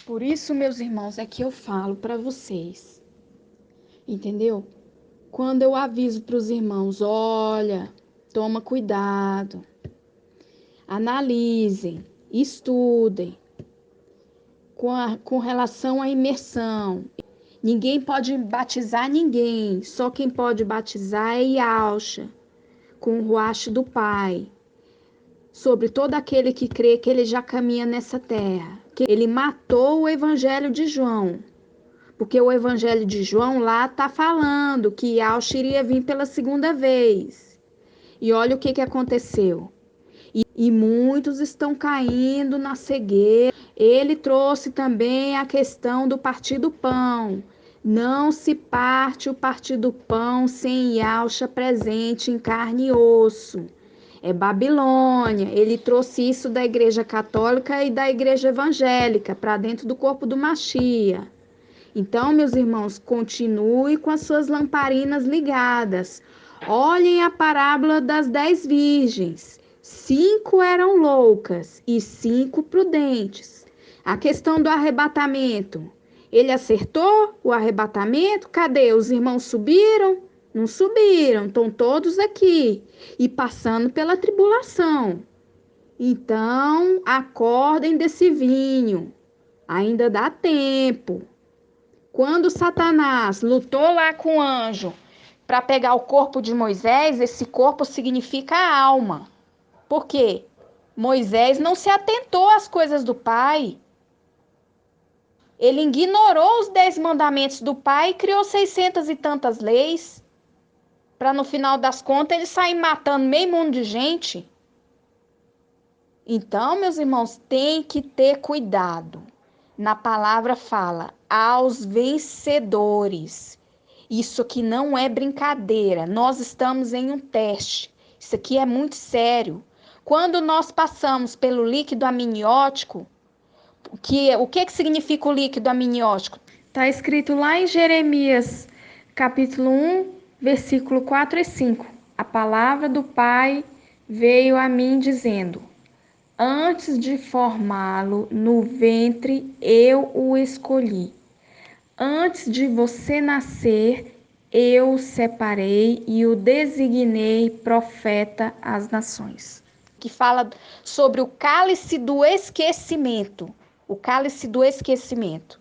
Por isso, meus irmãos, é que eu falo para vocês, entendeu? Quando eu aviso para os irmãos, olha, toma cuidado, analisem, estudem com relação à imersão. Ninguém pode batizar ninguém, só quem pode batizar é Yalcha, com o ruache do Pai, sobre todo aquele que crê que ele já caminha nessa terra. Que ele matou o evangelho de João, porque o evangelho de João lá está falando que Yalcha iria vir pela segunda vez. E olha o que aconteceu. E muitos estão caindo na cegueira. Ele trouxe também a questão do partir do pão. Não se parte o partir do pão sem Yalcha presente em carne e osso. É Babilônia. Ele trouxe isso da igreja católica e da igreja evangélica para dentro do corpo do Machia. Então, meus irmãos, continue com as suas lamparinas ligadas. Olhem a parábola das 10 virgens. 5 eram loucas e 5 prudentes. A questão do arrebatamento. Ele acertou o arrebatamento? Cadê? Os irmãos subiram? Não subiram, estão todos aqui e passando pela tribulação. Então, acordem desse vinho. Ainda dá tempo. Quando Satanás lutou lá com o anjo para pegar o corpo de Moisés, esse corpo significa a alma. Por quê? Moisés não se atentou às coisas do Pai. Ele ignorou os 10 mandamentos do Pai e criou 600 e tantas leis, para no final das contas ele sair matando meio mundo de gente. Então, meus irmãos, tem que ter cuidado. Na palavra fala, aos vencedores. Isso aqui não é brincadeira, nós estamos em um teste. Isso aqui é muito sério. Quando nós passamos pelo líquido amniótico, o que significa o líquido amniótico? Está escrito lá em Jeremias, capítulo 1, versículo 4 e 5. A palavra do Pai veio a mim dizendo: antes de formá-lo no ventre, eu o escolhi. Antes de você nascer, eu o separei e o designei profeta às nações. Que fala sobre o cálice do esquecimento. O cálice do esquecimento.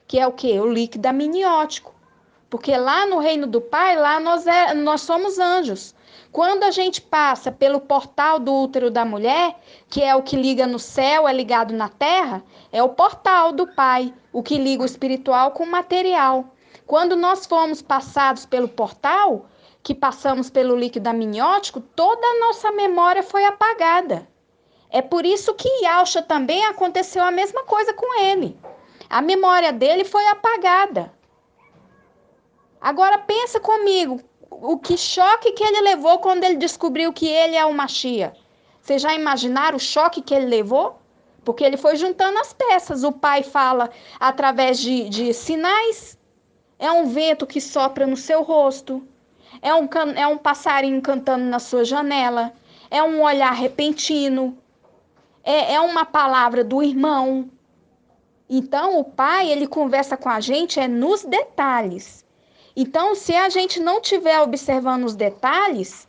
Que é o quê? O líquido amniótico. Porque lá no reino do Pai, lá nós somos anjos. Quando a gente passa pelo portal do útero da mulher, que é o que liga no céu, é ligado na terra, é o portal do Pai, o que liga o espiritual com o material. Quando nós fomos passados pelo portal, que passamos pelo líquido amniótico, toda a nossa memória foi apagada. É por isso que Yalcha também aconteceu a mesma coisa com ele. A memória dele foi apagada. Agora pensa comigo, o que choque que ele levou quando ele descobriu que ele é o Machia. Vocês já imaginaram o choque que ele levou? Porque ele foi juntando as peças. O pai fala através de sinais. É um vento que sopra no seu rosto. É um passarinho cantando na sua janela. É um olhar repentino. É uma palavra do irmão. Então, o pai, ele conversa com a gente nos detalhes. Então, se a gente não estiver observando os detalhes,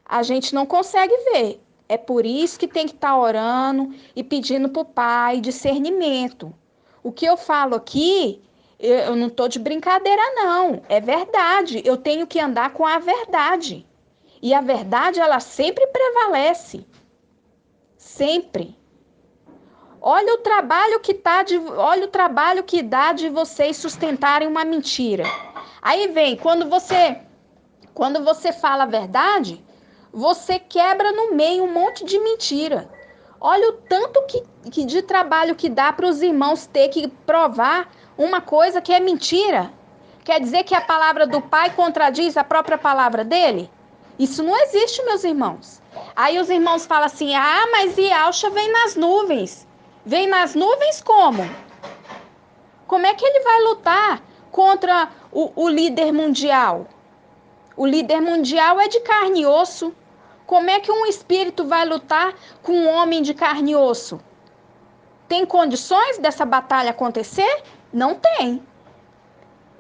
a gente não consegue ver. É por isso que tem que estar orando e pedindo para o Pai discernimento. O que eu falo aqui, eu não estou de brincadeira, não. É verdade. Eu tenho que andar com a verdade. E a verdade, ela sempre prevalece. Sempre. Olha o trabalho que dá de vocês sustentarem uma mentira. Aí vem, quando você fala a verdade, você quebra no meio um monte de mentira. Olha o tanto que de trabalho que dá para os irmãos ter que provar uma coisa que é mentira. Quer dizer que a palavra do Pai contradiz a própria palavra dele? Isso não existe, meus irmãos. Aí os irmãos falam assim, mas Yalcha vem nas nuvens. Vem nas nuvens como? Como é que ele vai lutar contra o líder mundial? O líder mundial é de carne e osso. Como é que um espírito vai lutar com um homem de carne e osso? Tem condições dessa batalha acontecer? Não tem.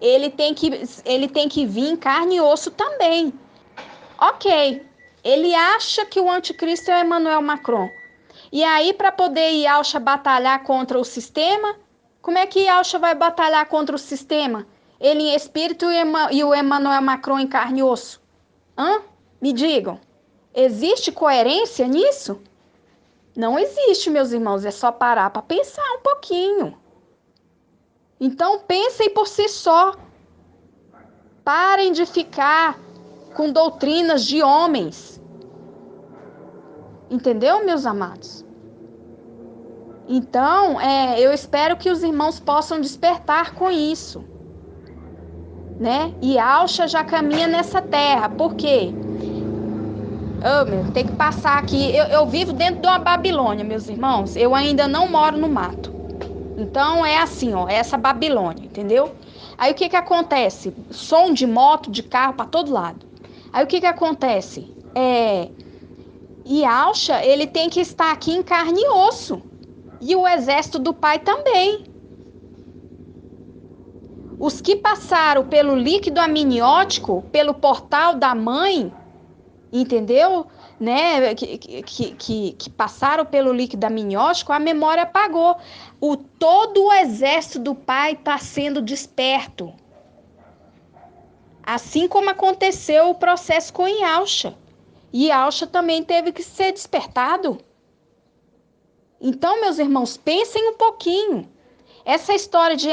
Ele tem que vir em carne e osso também. Ok, ele acha que o anticristo é Emmanuel Macron. E aí, para poder Yalcha batalhar contra o sistema, como é que Yalcha vai batalhar contra o sistema? Ele em espírito e o Emmanuel Macron em carne e osso? Hã? Me digam, existe coerência nisso? Não existe, meus irmãos, é só parar para pensar um pouquinho. Então, pensem por si só. Parem de ficar com doutrinas de homens. Entendeu, meus amados? Então, eu espero que os irmãos possam despertar com isso, né? E Alcha já caminha nessa terra. Por quê? Tem que passar aqui. Eu vivo dentro de uma Babilônia, meus irmãos. Eu ainda não moro no mato. Então, é assim, ó, é essa Babilônia, entendeu? Aí, o que que acontece? Som de moto, de carro para todo lado. Aí, o que que acontece? E Alcha, ele tem que estar aqui em carne e osso. E o exército do pai também. Os que passaram pelo líquido amniótico, pelo portal da mãe, entendeu? Né? Que passaram pelo líquido amniótico, a memória apagou. Todo o exército do pai está sendo desperto. Assim como aconteceu o processo com Yalcha. E Yalcha também teve que ser despertado. Então, meus irmãos, pensem um pouquinho. Essa história de,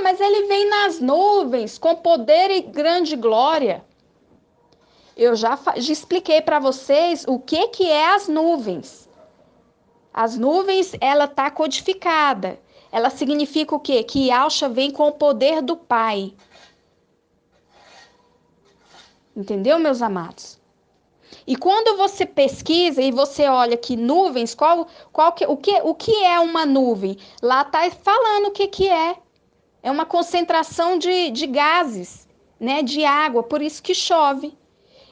mas ele vem nas nuvens com poder e grande glória. Eu já expliquei para vocês o que é as nuvens. As nuvens, ela está codificada. Ela significa o quê? Que Yalcha vem com o poder do Pai. Entendeu, meus amados? E quando você pesquisa e você olha que nuvens, o que é uma nuvem? Lá está falando o que é. É uma concentração de gases, né, de água, por isso que chove.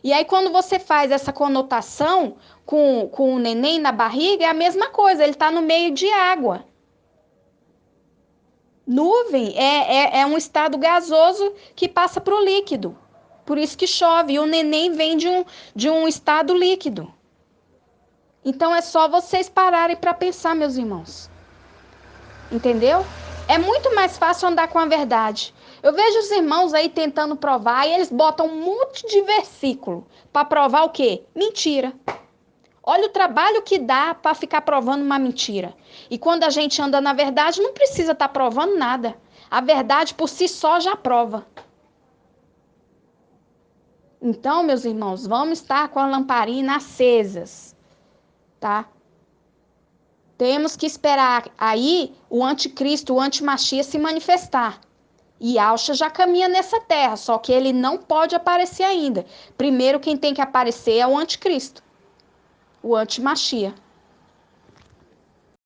E aí, quando você faz essa conotação com o neném na barriga, é a mesma coisa, ele está no meio de água. Nuvem é um estado gasoso que passa para o líquido. Por isso que chove. E o neném vem de um estado líquido. Então, é só vocês pararem para pensar, meus irmãos. Entendeu? É muito mais fácil andar com a verdade. Eu vejo os irmãos aí tentando provar e eles botam um monte de versículo para provar o quê? Mentira. Olha o trabalho que dá para ficar provando uma mentira. E quando a gente anda na verdade, não precisa estar provando nada. A verdade por si só já prova. Então, meus irmãos, vamos estar com a lamparina acesas, tá? Temos que esperar aí o anticristo, o antimachia se manifestar. E Alcha já caminha nessa terra, só que ele não pode aparecer ainda. Primeiro quem tem que aparecer é o anticristo, o antimachia.